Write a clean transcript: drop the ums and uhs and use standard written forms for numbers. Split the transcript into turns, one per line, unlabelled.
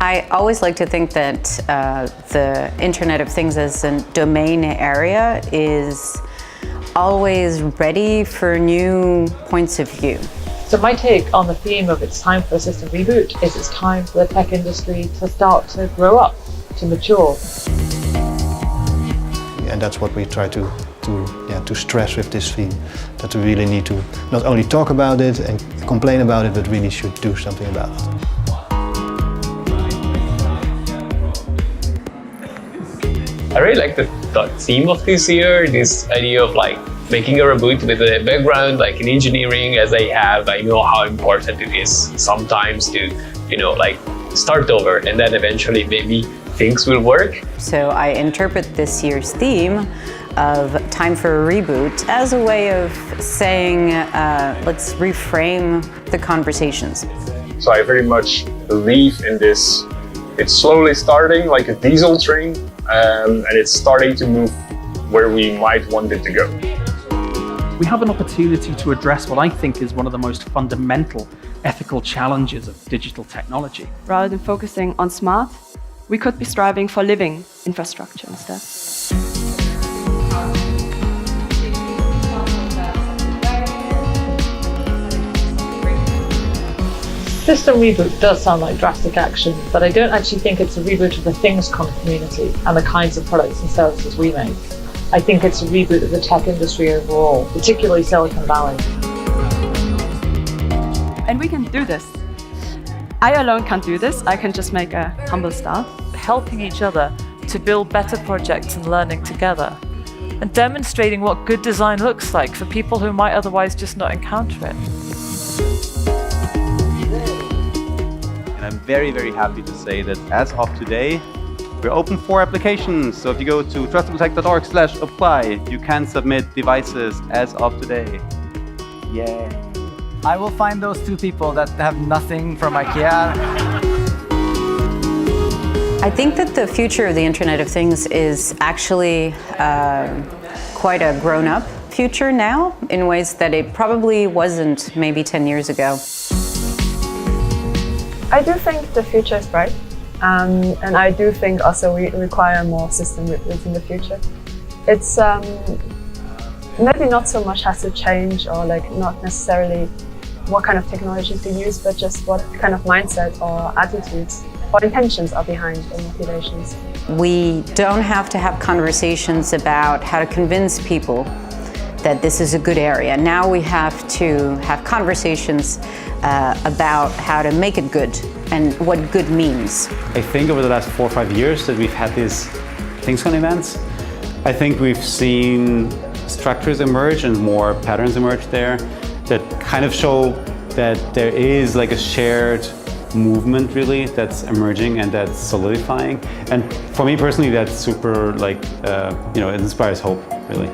I always like to think that the Internet of Things as a domain area is always ready for new points of view.
So my take on the theme of it's time for a system reboot is it's time for the tech industry to start to grow up, to mature.
And that's what we try to stress with this theme, that we really need to not only talk about it and complain about it, but really should do something about it.
I really like the theme of this year, this idea of like making a reboot with a background like in engineering as I have. I know how important it is sometimes to, like start over and then eventually maybe things will work.
So I interpret this year's theme of time for a reboot as a way of saying, let's reframe the conversations.
So I very much believe in this. It's slowly starting like a diesel train, and it's starting to move where we might want it to go.
We have an opportunity to address what I think is one of the most fundamental ethical challenges of digital technology.
Rather than focusing on smart, we could be striving for living infrastructure instead.
System reboot does sound like drastic action, but I don't actually think it's a reboot of the ThingsCon community and the kinds of products and services we make. I think it's a reboot of the tech industry overall, particularly Silicon Valley.
And we can do this. I alone can't do this. I can just make a humble start.
Helping each other to build better projects and learning together, and demonstrating what good design looks like for people who might otherwise just not encounter it.
And I'm very, very happy to say that as of today, we're open for applications. So if you go to trustedprotect.org/apply, you can submit devices as of today. Yay.
I will find those two people that have nothing from IKEA.
I think that the future of the Internet of Things is actually quite a grown-up future now, in ways that it probably wasn't maybe 10 years ago.
I do think the future is bright, and I do think also we require more system reboots in the future. It's maybe not so much has to change, or like not necessarily what kind of technologies we use, but just what kind of mindset or attitudes or intentions are behind the motivations.
We don't have to have conversations about how to convince people that this is a good area. Now we have to have conversations about how to make it good and what good means.
I think over the last 4 or 5 years that we've had these ThingsCon events, I think we've seen structures emerge and more patterns emerge there that kind of show that there is like a shared movement really that's emerging and that's solidifying. And for me personally, that's super it inspires hope really.